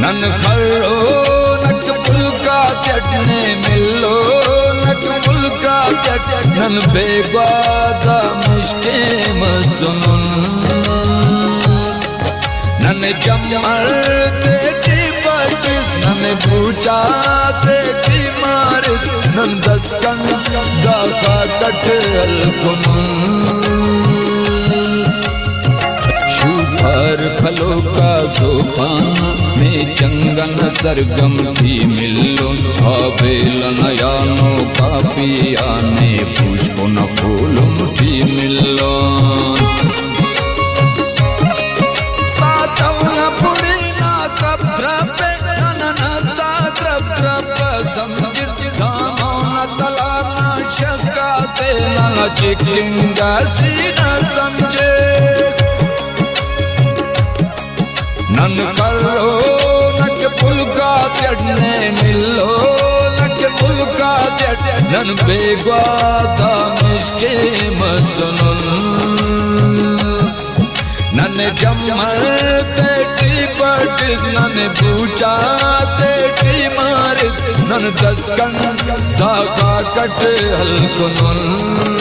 none खरो नक पुलका चटने मिलो नक पुलका चटनन बेग्वादा मिश्के मसनुन नन जमर तेरी बटिस नन पूछा तेरी मारिस नन दस्कन दाका कट अलकुमुन शुभर फलों का ज़ुबान में चंगन सरगम थी मिलो आवेल नयानो का पियाने पुष्प न फूलों थी मिलो सातव न पुड़ी ना त्रप त्रपे ननता त्रप त्रप समझिस धामो न तला न शकाते न चिकिंगा सी न समझे नन करो नक पुलका चढ़ने मिलो नक पुलका चढ़नन बेग्वादा मिश्के मसनुन नन जमर तेरी बटिस नन पूछा तेरी मारिस नन दस्कन दाका कट हलकुनुन